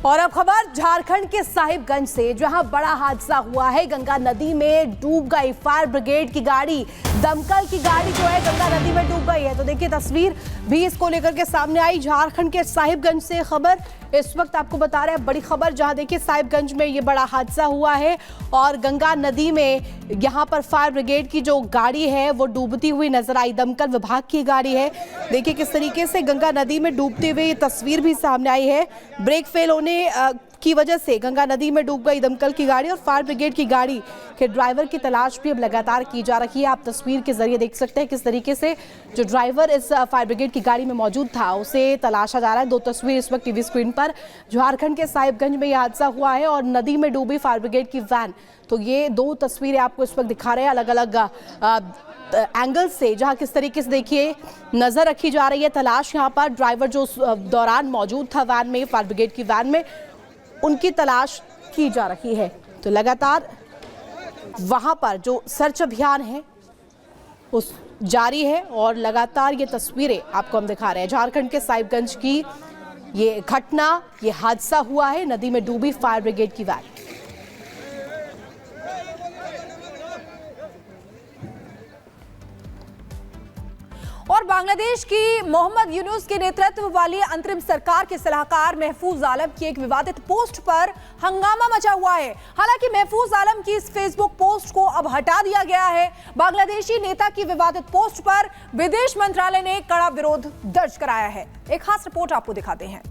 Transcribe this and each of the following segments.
और अब खबर झारखंड के साहिबगंज से, जहां बड़ा हादसा हुआ है। गंगा नदी में डूब गई फायर ब्रिगेड की गाड़ी, दमकल की गाड़ी जो है गंगा नदी में डूब गई है। तो देखिए तस्वीर भी इसको लेकर के सामने आई। झारखंड के साहिबगंज से खबर इस वक्त आपको बता रहे हैं, बड़ी खबर, जहां देखिए साहिबगंज में ये बड़ा हादसा हुआ है और गंगा नदी में यहां पर फायर ब्रिगेड की जो गाड़ी है वो डूबती हुई नजर आई। दमकल विभाग की गाड़ी है। देखिए किस तरीके से गंगा नदी में डूबते हुए ये तस्वीर भी सामने आई है। ब्रेक फेल होने की वजह से गंगा नदी में डूब गई दमकल की गाड़ी और फायर ब्रिगेड की गाड़ी के ड्राइवर की तलाश भी अब लगातार की जा रही है। आप तस्वीर के जरिए देख सकते हैं किस तरीके से जो ड्राइवर इस फायर ब्रिगेड की गाड़ी में मौजूद था उसे तलाशा जा रहा है। दो तस्वीर इस वक्त टीवी स्क्रीन पर। झारखंड के साहिबगंज में यह हादसा हुआ है और नदी में डूबी फायर ब्रिगेड की वैन। तो ये दो तस्वीरें आपको इस वक्त दिखा रहे हैं अलग अलग एंगल से, जहां किस तरीके से देखिए नजर रखी जा रही है। तलाश यहां पर ड्राइवर जो दौरान मौजूद था वैन में, फायर ब्रिगेड की वैन में, उनकी तलाश की जा रही है। तो लगातार वहां पर जो सर्च अभियान है उस जारी है और लगातार ये तस्वीरें आपको हम दिखा रहे हैं। झारखंड के साहिबगंज की ये घटना, ये हादसा हुआ है, नदी में डूबी फायर ब्रिगेड की वैन। और बांग्लादेश की मोहम्मद यूनुस के नेतृत्व वाली अंतरिम सरकार के सलाहकार महफूज आलम की एक विवादित पोस्ट पर हंगामा मचा हुआ है। हालांकि महफूज आलम की इस फेसबुक पोस्ट को अब हटा दिया गया है। बांग्लादेशी नेता की विवादित पोस्ट पर विदेश मंत्रालय ने कड़ा विरोध दर्ज कराया है। एक खास रिपोर्ट आपको दिखाते हैं।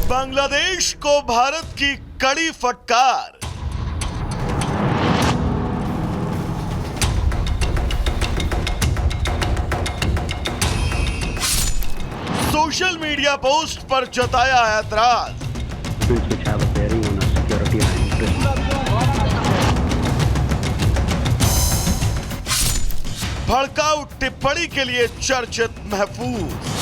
बांग्लादेश को भारत की कड़ी फटकार। सोशल मीडिया पोस्ट पर जताया ऐतराज। भड़काऊ टिप्पणी के लिए चर्चित महफूज।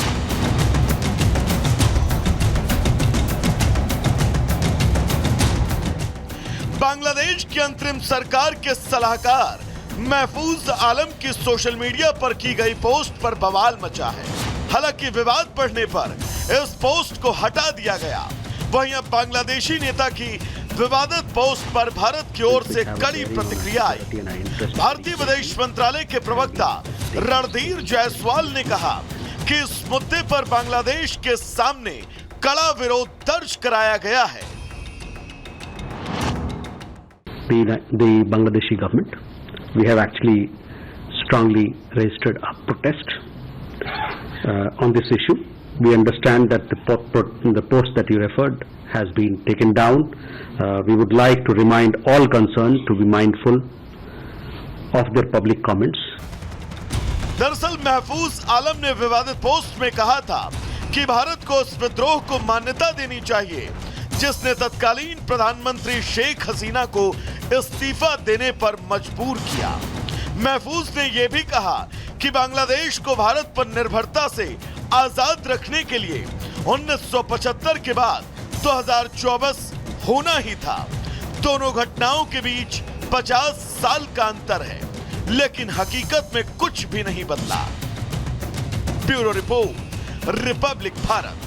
बांग्लादेश की अंतरिम सरकार के सलाहकार महफूज आलम की सोशल मीडिया पर की गई पोस्ट पर बवाल मचा है। हालांकि विवाद बढ़ने पर इस पोस्ट को हटा दिया गया। वहीं अब बांग्लादेशी नेता की विवादित पोस्ट पर भारत की ओर से कड़ी प्रतिक्रिया आई। भारतीय विदेश मंत्रालय के प्रवक्ता रणधीर जायसवाल ने कहा कि इस मुद्दे पर बांग्लादेश के सामने कड़ा विरोध दर्ज कराया गया है। The Bangladeshi government, we have actually strongly registered a protest on this issue. We understand that the post that you referred has been taken down. We would like to remind all concerned to be mindful of their public comments. दरअसल महफूज आलम ने विवादित post में कहा था कि भारत को उस विद्रोह को मान्यता देनी चाहिए जिसने तत्कालीन प्रधानमंत्री शेख हसीना को इस्तीफा देने पर मजबूर किया। महफूज ने यह भी कहा कि बांग्लादेश को भारत पर निर्भरता से आजाद रखने के लिए 1975 के बाद 2024 होना ही था। दोनों घटनाओं के बीच 50 साल का अंतर है, लेकिन हकीकत में कुछ भी नहीं बदला। Bureau report, Republic Bharat.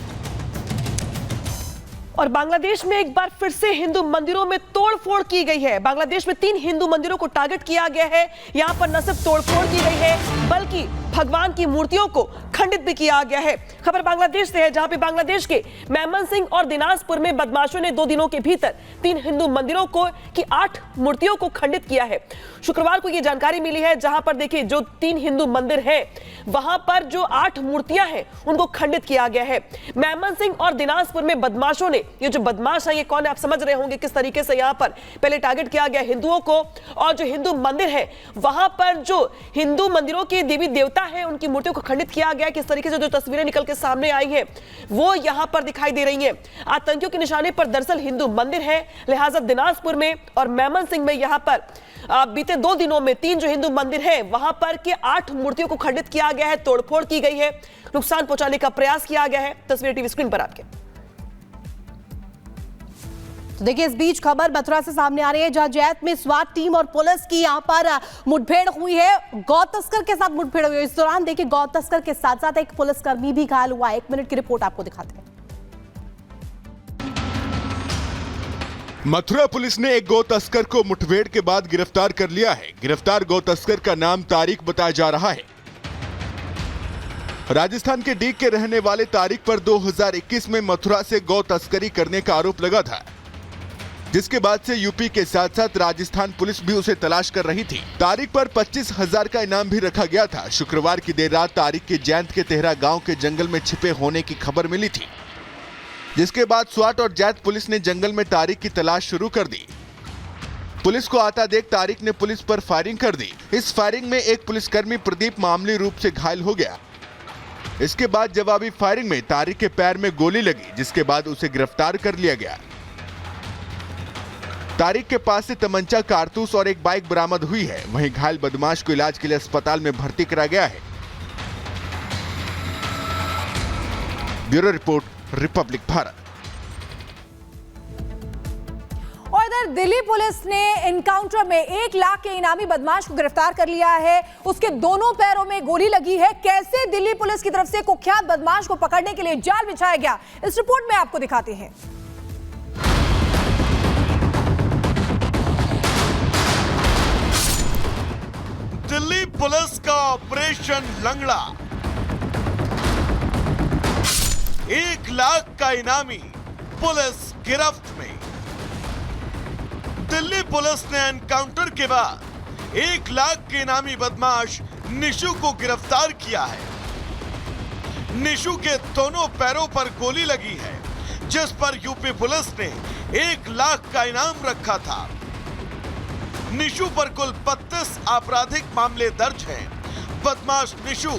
और बांग्लादेश में एक बार फिर से हिंदू मंदिरों में तोड़फोड़ की गई है। बांग्लादेश में 3 हिंदू मंदिरों को टारगेट किया गया है। यहां पर न सिर्फ तोड़फोड़ की गई है बल्कि भगवान की मूर्तियों को खंडित भी किया गया है। खबर बांग्लादेश से है, जहां पे बांग्लादेश के मेमनसिंह और दिनाजपुर में बदमाशों ने 2 दिनों के भीतर 3 हिंदू मंदिरों को की 8 मूर्तियों को खंडित किया है। शुक्रवार को यह जानकारी मिली है, जहां पर देखिए जो 3 हिंदू मंदिर है वहां पर जो 8 मूर्तियां हैं उनको खंडित किया गया है। मेमनसिंह और दिनाजपुर में बदमाशों ने, ये जो बदमाश है ये कौन है आप समझ रहे होंगे किस तरीके से यहां पर पहले टारगेट किया गया हिंदुओं को। और जो हिंदू मंदिर है वहां पर जो हिंदू मंदिरों के देवी देवता है उनकी मूर्तियों को खंडित किया गया। किस तरीके से जो तस्वीरें निकल के सामने आई हैं वो यहां पर दिखाई दे रही हैं। आतंकियों के निशाने पर दरअसल हिंदू मंदिर है, लिहाजा दिनाजपुर में और मेमनसिंह में यहां पर बीते 2 दिनों में 3 जो हिंदू मंदिर है वहां पर के 8 मूर्तियों को खंडित किया गया है, तोड़फोड़ की गई है, नुकसान पहुंचाने का प्रयास किया गया है। तस्वीर टीवी स्क्रीन पर आपके। तो देखिए इस बीच खबर मथुरा से सामने आ रही है, जहां जैत में स्वाट टीम और पुलिस की यहां पर मुठभेड़ हुई है। गौ तस्कर के साथ मुठभेड़ हुई है। इस दौरान देखिए गौ तस्कर के साथ साथ एक पुलिसकर्मी भी घायल हुआ है। 1 मिनट की रिपोर्ट आपको दिखाते हैं। मथुरा पुलिस ने एक गौ तस्कर को मुठभेड़ के बाद गिरफ्तार कर लिया है। गिरफ्तार गौ तस्कर का नाम तारिक बताया जा रहा है। राजस्थान के डीग के रहने वाले तारिक पर 2021 में मथुरा से गौ तस्करी करने का आरोप लगा था, जिसके बाद से यूपी के साथ साथ राजस्थान पुलिस भी उसे तलाश कर रही थी। तारिक पर 25,000 का इनाम भी रखा गया था। शुक्रवार की देर रात तारिक के जैत के तेहरा गांव के जंगल में छिपे होने की खबर मिली थी, जिसके बाद स्वाट और जैत पुलिस ने जंगल में तारिक की तलाश शुरू कर दी। पुलिस को आता देख तारिक ने पुलिस पर फायरिंग कर दी। इस फायरिंग में एक पुलिसकर्मी प्रदीप मामूली रूप से घायल हो गया। इसके बाद जवाबी फायरिंग में तारिक के पैर में गोली लगी, जिसके बाद उसे गिरफ्तार कर लिया गया। तारिक के पास से तमंचा, कारतूस और एक बाइक बरामद हुई है। वहीं घायल बदमाश को इलाज के लिए अस्पताल में भर्ती कराया गया है। Bureau report, Republic Bharat. और इधर दिल्ली पुलिस ने एनकाउंटर में 1 लाख के इनामी बदमाश को गिरफ्तार कर लिया है। उसके दोनों पैरों में गोली लगी है। कैसे दिल्ली पुलिस की तरफ से कुख्यात बदमाश को पकड़ने के लिए जाल बिछाया गया, इस रिपोर्ट में आपको दिखाते हैं। दिल्ली पुलिस का ऑपरेशन लंगड़ा। 1 लाख का इनामी पुलिस गिरफ्त में। दिल्ली पुलिस ने एनकाउंटर के बाद 1 लाख के इनामी बदमाश निशु को गिरफ्तार किया है। निशु के दोनों पैरों पर गोली लगी है, जिस पर यूपी पुलिस ने 1 लाख का इनाम रखा था। निशु पर कुल 32 आपराधिक मामले दर्ज हैं। बदमाश निशु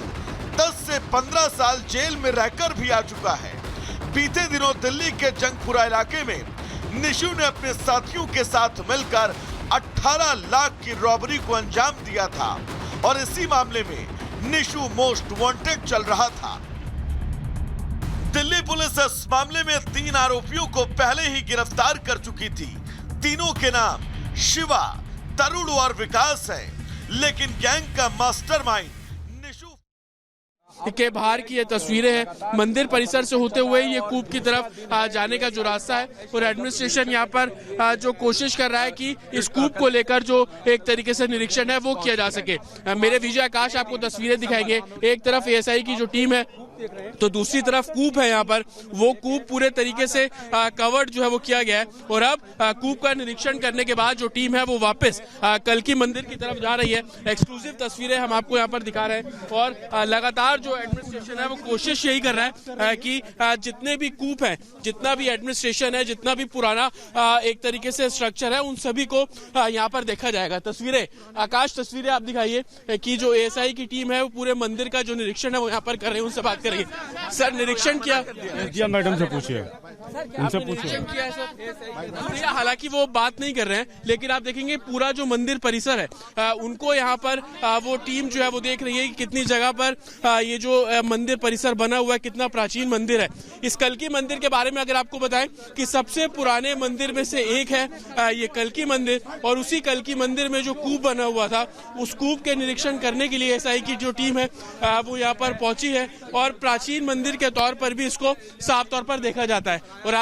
10 से 15 साल जेल में रहकर भी आ चुका है। बीते दिनों दिल्ली के जंगपुरा इलाके में निशु ने अपने साथियों के साथ मिलकर 18 लाख की रॉबरी को अंजाम दिया था और इसी मामले में निशु मोस्ट वांटेड चल रहा था। दिल्ली पुलिस इस मामले में 3 आरोपियों को पहले ही गिरफ्तार कर चुकी थी। तीनों के नाम शिवा, तरुण और विकास है, लेकिन गैंग का मास्टरमाइंड निशु के बाहर की ये तस्वीरें हैं। मंदिर परिसर से होते हुए ये कूप की तरफ जाने का जो रास्ता है, और एडमिनिस्ट्रेशन यहाँ पर जो कोशिश कर रहा है कि इस कूप को लेकर जो एक तरीके से निरीक्षण है वो किया जा सके। मेरे विजय आकाश आपको तस्वीरें दिखाएंगे। एक तरफ एएसआई की जो टीम है तो दूसरी तरफ कूप है। यहाँ पर वो कूप पूरे तरीके से कवर्ड जो है वो किया गया है, और अब कूप का निरीक्षण करने के बाद जो टीम है वो वापस कल्की मंदिर की तरफ जा रही है। एक्सक्लूसिव तस्वीरें हम आपको यहाँ पर दिखा रहे हैं, और लगातार जो एडमिनिस्ट्रेशन है वो कोशिश यही कर रहा है कि जितने भी कूप हैं, जितना भी एडमिनिस्ट्रेशन है, जितना भी पुराना एक तरीके से स्ट्रक्चर है, उन सभी को यहाँ पर देखा जाएगा। तस्वीरें आकाश, तस्वीरें आप दिखाइए कि जो एएसआई की टीम है वो पूरे मंदिर का जो निरीक्षण है वो यहाँ पर कर रहे हैं। उनसे बात करेंगे। सर, निरीक्षण किया मैडम से पूछिए, उनसे पूछिए। हालांकि वो बात नहीं कर रहे हैं, लेकिन आप देखेंगे पूरा जो मंदिर परिसर है उनको यहाँ पर वो टीम जो है वो देख रही है कि कितनी जगह पर ये जो मंदिर परिसर बना हुआ है, कितना प्राचीन मंदिर है। इस कल्की मंदिर के बारे में अगर आपको बताएं कि सबसे पुराने मंदिर में से एक है ये कल्की मंदिर, और उसी कल्की मंदिर में जो कूप बना हुआ था, उस कूप के निरीक्षण करने के लिए एएसआई की जो टीम है वो यहाँ पर पहुंची है, और प्राचीन मंदिर के तौर पर भी इसको साफ तौर पर देखा जाता है।